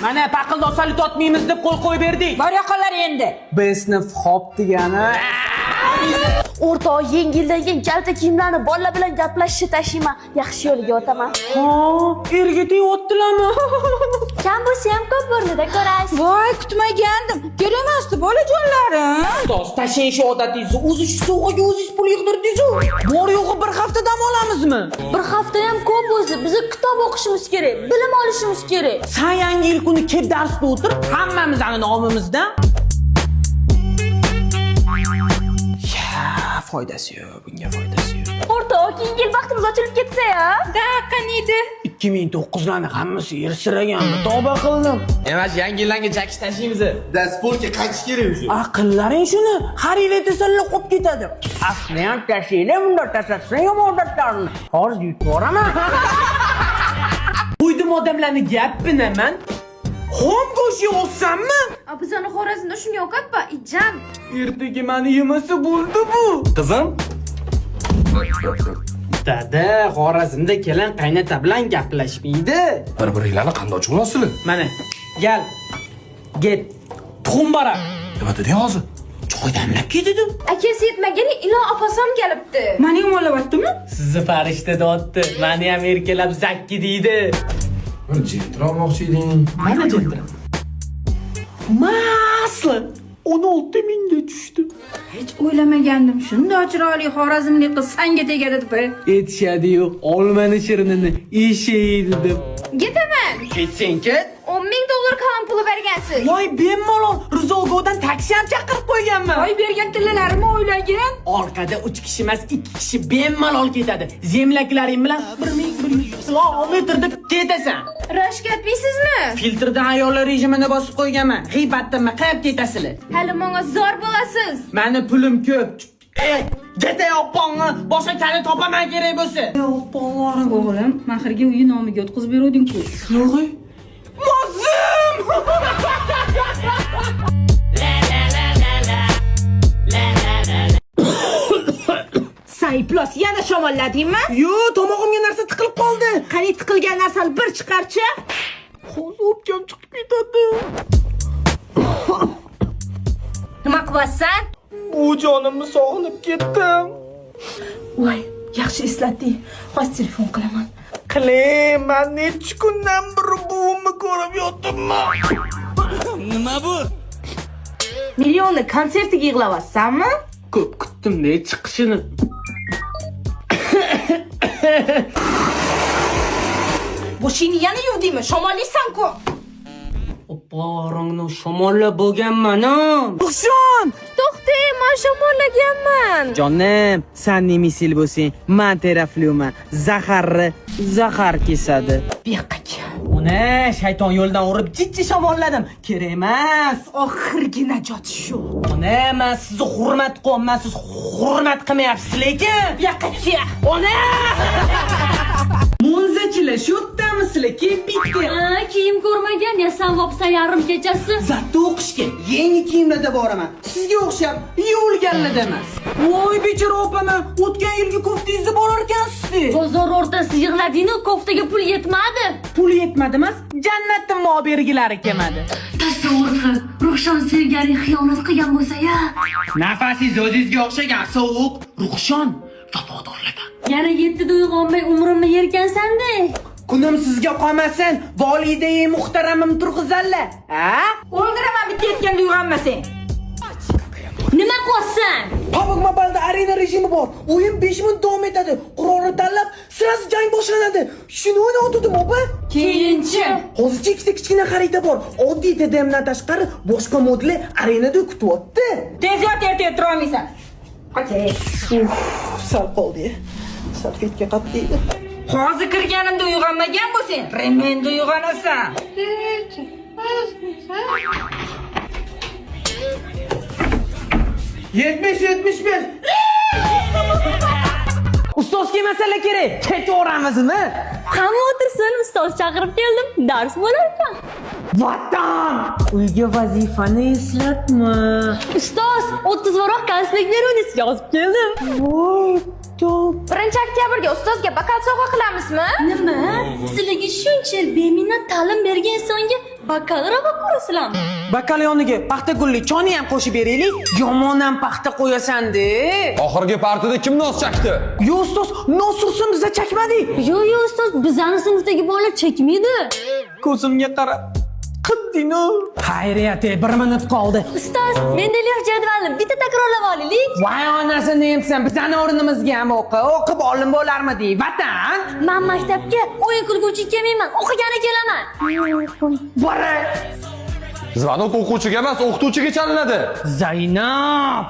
Mana paqilda osali totmaymiz deb qo'l qo'yib berdik. Bor yoqalar endi. B sinf xop degani. O'rtoq yengildan keyin kalta kiyimlarni bolalar bilan gaplashishni tashlayman. Yaxshi yo'lga o'taman. Ha, erga teg'yaptilarmi? Kam bo'lsa ham ko'p o'rnida ko'rasiz. Voy, kutmagandim. Kelamasdi bolajonlarim. Ustoz, tashing shu odatingizni. O'zi shu sovg'aga o'zingiz pul yig'dirdingiz-ku. Bor yo'g'i bir hafta dam olamizmi? Bir hafta ham ko'p o'zi. Biz kitob o'qishimiz kerak, bilim olishimiz kerak. Sen yangi yil kuni kelib darsda o'tir, hammamizning nomimizdan. Foydasi yo'q, bunga foydasi yo'q. O'rtoq, keyingi yil vaqtimiz ochilib ketsa-ya. Da, qaniydi? 2009larning hammasi ersiragan. Tavba qildim. Emas, yangi yillarga chakish tashlaymiz. Da sportga qaytish kerak o'zi. Aqllaring shuni, xarid etasanlar qop ketadi. Asli ham tashlaylar, bunda tashlashsan ham odatlarni. Hozir yutib boraman. Qo'ydim odamlarni gapini men. Xom go'sht yeyapsanmi? Bizani Xorazmda shunga o'qatpa, ijam. Ertaga meni yemasa bo'ldi bu. Qizim, Dada, Xorazmda kelin qaynota bilan gaplashmaydi. bir-biringlarni qanday cho'lasizlar? Mana, gal. Get. Tuxum bora. Nima deding hozir? Choy damlab ketdim. Akasi yetmagani ilon opasam kelibdi. Meni yomonlayaptimi? Sizni farishta dotdi. Meni ham erkalab zakki deydi. Bir jentira olmoqchi eding. Mana jentira. Masli 16 mingga tushdi. Hech o'ylamagandim. Shunday chiroyli Xorazmlik qiz sanga tegadi deb. Aytishadi-yu, olmani shirinini eshaydi deb. Ketaman. Ketsang ket. 10 ming dollar kalan puli bergansiz. Voy, bemalol Rizolgodan taksi ham chaqirib qo'yganman. Voy, bergan tillarimni o'ylagan. Orqada 3 kishi emas, 2 kishi bemalol ketadi. Zemlaklaring bilan 1100 kilometr deb ketasan. Rashka atmaysizmi? Filtrdan ayollar rejimini bosib qo'yganman. G'iybatdanmi qayerga ketasizlar? Hali menga zo'r bo'lasiz. Meni pulim ko'p. Jeta opongni boshqa kali topaman kerak bo'lsa. Oponglaring. O'g'lim, Mahirga uyi nomiga o'tkazib beruvding-ku. Yo'q. Mozim! Sayplos, yana shamolladingmi? Yo'q, tomog'imga narsa tiqilib qoldi. Qani tiqilgan narsani bir chiqarchi. Hozir o'pkam chiqib ketadi. Nima qilasan? Bu jonimni sog'inib ketdim. Voy, yaxshi eslatding. Hozir telefon qilaman. Qiling, men necha kundan beri buvimni ko'rib yotibman. Nima bu? Millionni konsertiga yig'layapsanmi? Ko'p kutdim-da chiqishini. Boshingni yana yuvdingmi? Shamollaysan-ku. Opog'ingni shamollab bo'lganman-a. Ruxshon! To'xtang, men shamollaganman. Jonim, sen nemisil bo'lsang, men terafliman. Zahar kesadi. Beqaka. Uni shayton yo'ldan urib jijji shamolladim. Kerak emas. Oxirgi najot shu. Uni men sizni hurmat qilyapman, siz hurmat qilmayapsiz lekin. Beqaka. Ona! Munzachilar shu yerdami sizlar? Kelib bitdi. Kiyim ko'rmagan yasan vopsa yarim kechasi. Zatda o'qishga yangi kiyimlarda boraman. Sizga o'xshab yuvilganlarda emas. Voy bechora opama, o'tgan yilgi koftingizni borar ekansiz. Bozor o'rtasida yig'ladingmi, koftaga pul yetmadi. Pul yetmadi emas, jannatdan mobergilari kelmadi. Tasavvur qil, Ruxshon sevgari xiyonat qilgan bo'lsa-ya. Nafasingiz o'zingizga o'xshagan sovuq, Ruxshon vafodorlardan. Yana 7da uyg'onmay umrimni yerkansanda. Kunim sizga qolmasin, volidai muhtaramim turg'izalla. Ha? O'ldiraman bitta yetganda uyg'onmasang. Nima qilasan? PUBG Mobile'da arena rejimi bor. O'yin 5 minut davom etadi. Qurolni tanlab, sirasi jang boshlanadi. Shuni o'ynayotdim, opa. Keyinchi. Hozircha ikkita kichkina xarita bor. Oddiy TDMdan tashqari boshqa modullar arenada kutyapti. Tez yot, ertaga tura olmaysan. Okey. Sal qoldi. Salfetga qatlaydi. Hozir kirganimda uyg'onmagan bo'lsang, remenda uyg'onasan. 70-75. Ustozga masala kerak. Ketaveramizmi? Hamma o'tirsin, ustoz chaqirib keldim. Dars bo'lar ekan. Vatan! Uyga vazifani eslatma. Ustoz, 30 varoq konspekt beruvdingiz, yozib keldim. Voy, top. 1-oktyabrga ustozga bakal sovg'a qilamizmi? Nima? Sizlarga shuncha yil beminnat ta'lim bergan insonga Bakallarga ko'rasizlarmi? Bakalyoniga paxta gulli choni ham qo'shib beraylik. Yomon ham paxta qo'yasan-da. Oxirgi partida kim nos chakdi? Yo ustoz, nosuqsin bizda chakmadik. Yo'q, ustoz, bizning sinfdagi bolalar chekmaydi. Ko'zimga qarab. Qidding-ku. Xayriyat, 1 minut qoldi. Ustoz, mendalik jadvalni bitta takrorlab olaylik. Voy onasini yemsan, bizani o'rnimizga ham o'qib olim bo'larmidi? Vatan? Men maktabga o'yin qilguvchi kelmayman, o'qigani kelaman. Bora. Zvonok o'quvchiga emas, o'qituvchiga chalinadi. Zaynab.